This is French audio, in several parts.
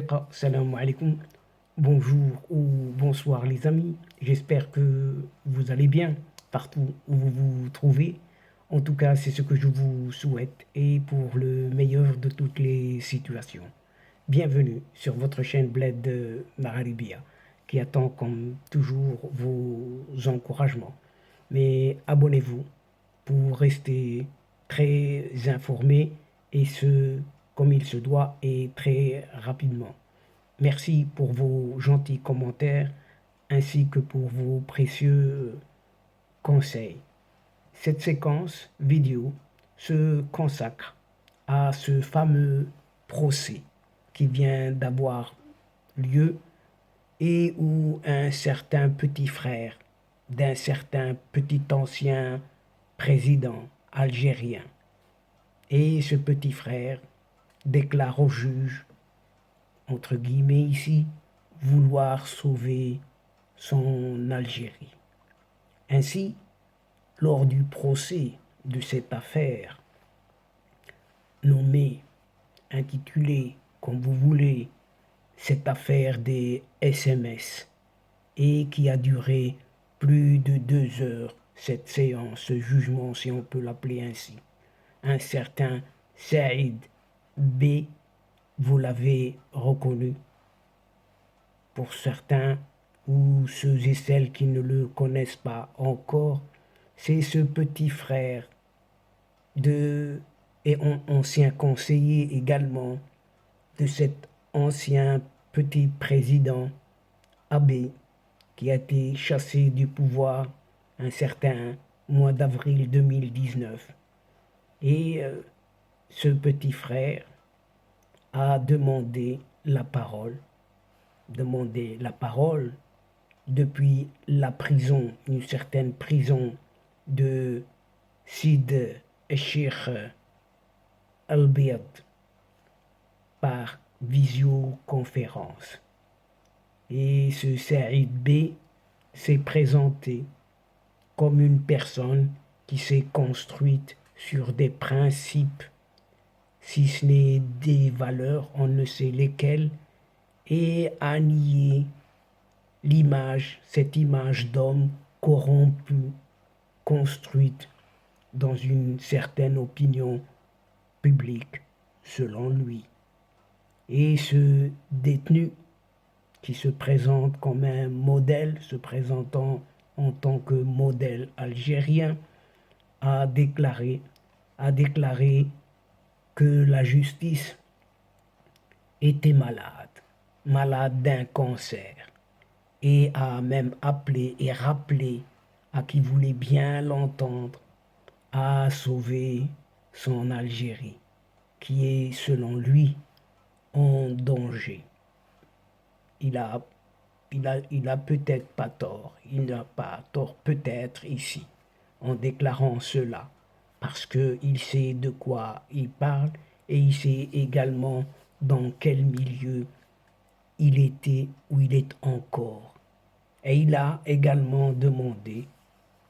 Sadiqa, salam alaikum, bonjour ou bonsoir les amis, j'espère que vous allez bien partout où vous vous trouvez. En tout cas, c'est ce que je vous souhaite et pour le meilleur de toutes les situations. Bienvenue sur votre chaîne Bled de Maralibia qui attend comme toujours vos encouragements. Mais abonnez-vous pour rester très informé et ce, comme il se doit et très rapidement. Merci pour vos gentils commentaires ainsi que pour vos précieux conseils. Cette séquence vidéo se consacre à ce fameux procès qui vient d'avoir lieu et où un certain petit frère d'un certain petit ancien président algérien. Et ce petit frère déclare au juge, entre guillemets ici, vouloir sauver son Algérie. Ainsi, lors du procès de cette affaire, nommée, intitulée, comme vous voulez, cette affaire des SMS, et qui a duré plus de 2 heures, cette séance, ce jugement, si on peut l'appeler ainsi. Un certain Saïd B, vous l'avez reconnu. Pour certains ou ceux et celles qui ne le connaissent pas encore, c'est ce petit frère de et ancien conseiller également de cet ancien petit président Abbé qui a été chassé du pouvoir un certain mois d'avril 2019. Et ce petit frère a demandé la parole depuis la prison, une certaine prison de Sid Cheikh Al-Biad par visioconférence. Et ce Saïd B s'est présenté comme une personne qui s'est construite sur des principes, si ce n'est des valeurs, on ne sait lesquelles, et a nié cette image d'homme corrompu, construite dans une certaine opinion publique, selon lui. Et ce détenu qui se présente comme un modèle, se présentant en tant que modèle algérien, a déclaré que la justice était malade d'un cancer, et a même appelé et rappelé à qui voulait bien l'entendre à sauver son Algérie, qui est selon lui en danger. Il a, il a peut-être pas tort, il n'a pas tort peut-être ici, en déclarant cela, parce qu'il sait de quoi il parle et il sait également dans quel milieu il était ou il est encore. Et il a également demandé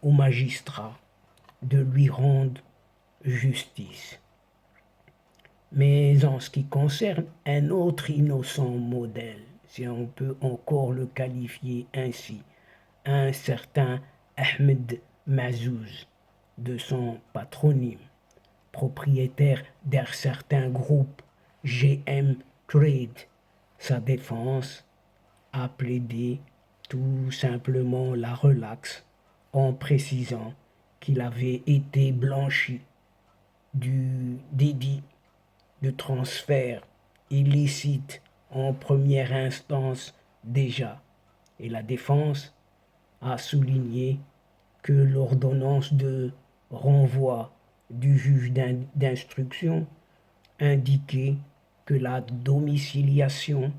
au magistrat de lui rendre justice. Mais en ce qui concerne un autre innocent modèle, si on peut encore le qualifier ainsi, un certain Ahmed Mazouz, de son patronyme, propriétaire d'un certain groupe GM Trade, sa défense a plaidé tout simplement la relaxe en précisant qu'il avait été blanchi du délit de transfert illicite en première instance déjà, et la défense a souligné que l'ordonnance de renvoi du juge d'instruction indiquait que la domiciliation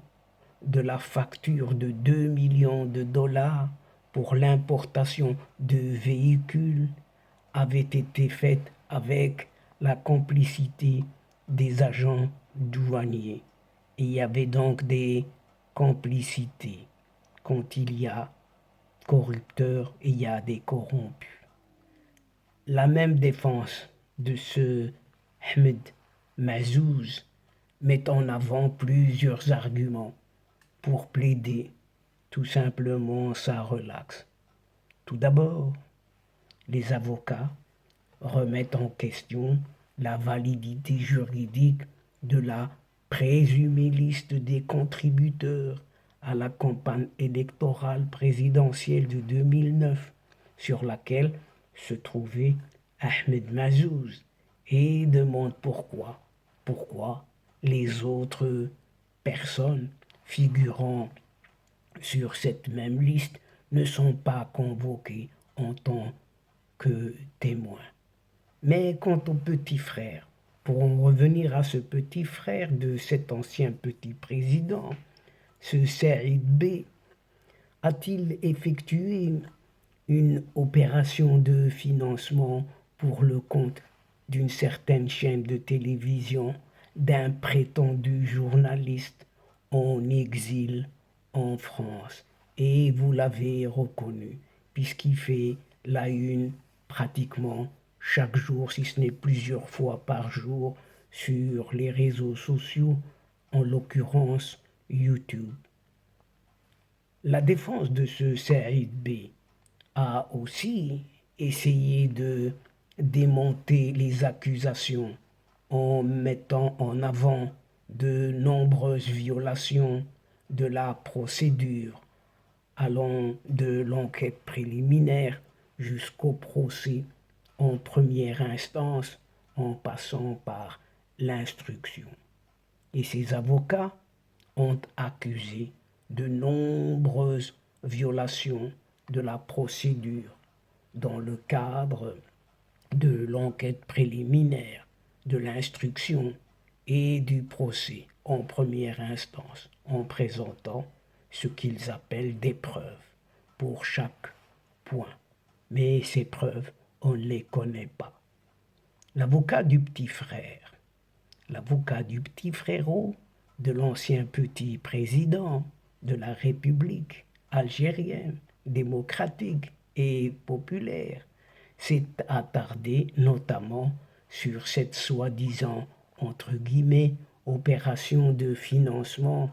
de la facture de 2 millions de dollars pour l'importation de véhicules avait été faite avec la complicité des agents douaniers. Et il y avait donc des complicités. Quand il y a corrupteurs et il y a des corrompus. La même défense de ce Ahmed Mazouz met en avant plusieurs arguments pour plaider tout simplement sa relaxe. Tout d'abord, les avocats remettent en question la validité juridique de la présumée liste des contributeurs à la campagne électorale présidentielle de 2009, sur laquelle se trouvait Ahmed Mazouz, et demandent pourquoi les autres personnes figurant sur cette même liste ne sont pas convoquées en tant que témoins. Mais quant au petit frère, pour en revenir à ce petit frère de cet ancien petit président, ce Saïd B, a-t-il effectué une opération de financement pour le compte d'une certaine chaîne de télévision, d'un prétendu journaliste en exil en France? Et vous l'avez reconnu, puisqu'il fait la une pratiquement chaque jour, si ce n'est plusieurs fois par jour, sur les réseaux sociaux, en l'occurrence YouTube. La défense de ce Saïd B a aussi essayé de démonter les accusations en mettant en avant de nombreuses violations de la procédure, allant de l'enquête préliminaire jusqu'au procès en première instance, en passant par l'instruction. Et ses avocats ont accusé de nombreuses violations de la procédure dans le cadre de l'enquête préliminaire, de l'instruction et du procès en première instance, en présentant ce qu'ils appellent des preuves pour chaque point. Mais ces preuves, on ne les connaît pas. L'avocat du petit frère, l'avocat du petit frérot de l'ancien petit président de la République algérienne, démocratique et populaire, s'est attardé notamment sur cette soi-disant, entre guillemets, opération de financement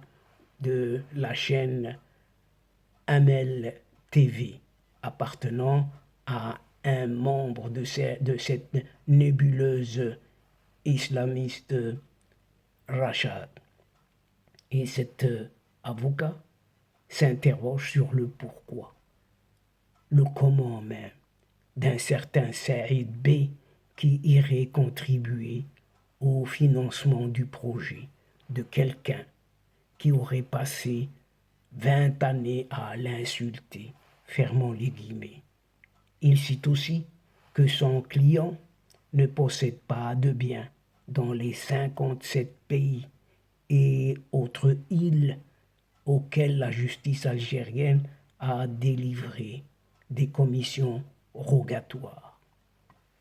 de la chaîne Amel TV, appartenant à un membre de cette nébuleuse islamiste Rachad. Et cet avocat s'interroge sur le pourquoi, le comment même, d'un certain Saïd B qui irait contribuer au financement du projet de quelqu'un qui aurait passé 20 années à l'insulter, fermant les guillemets. Il cite aussi que son client ne possède pas de biens dans les 57 pays et autres îles auxquelles la justice algérienne a délivré des commissions rogatoires.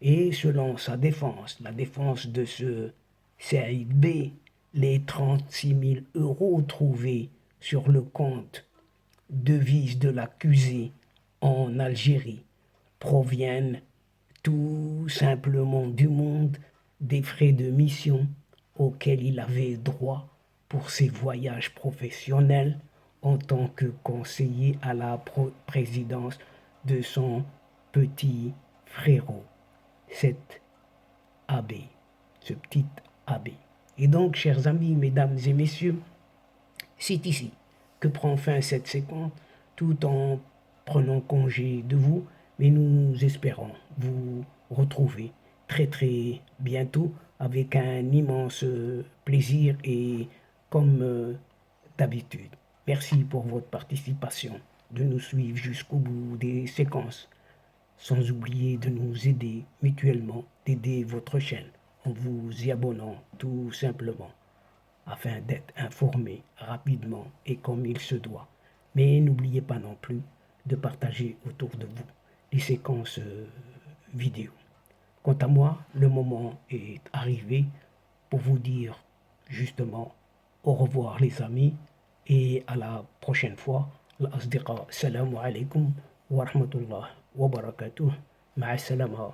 Et selon sa défense, la défense de ce Saïd B, les 36 000 euros trouvés sur le compte devise de l'accusé en Algérie proviennent tout simplement du monde des frais de mission auxquels il avait droit pour ses voyages professionnels en tant que conseiller à la présidence de son petit frérot, cet abbé, ce petit abbé. Et donc, chers amis, mesdames et messieurs, c'est ici que prend fin cette séquence, tout en prenant congé de vous, mais nous espérons vous retrouver très très bientôt avec un immense plaisir et comme d'habitude. Merci pour votre participation, de nous suivre jusqu'au bout des séquences, sans oublier de nous aider mutuellement, d'aider votre chaîne en vous y abonnant tout simplement, afin d'être informé rapidement et comme il se doit. Mais n'oubliez pas non plus de partager autour de vous les séquences vidéo. Quant à moi, le moment est arrivé pour vous dire justement au revoir les amis et à la prochaine fois. الأصدقاء السلام عليكم ورحمة الله وبركاته مع السلامة.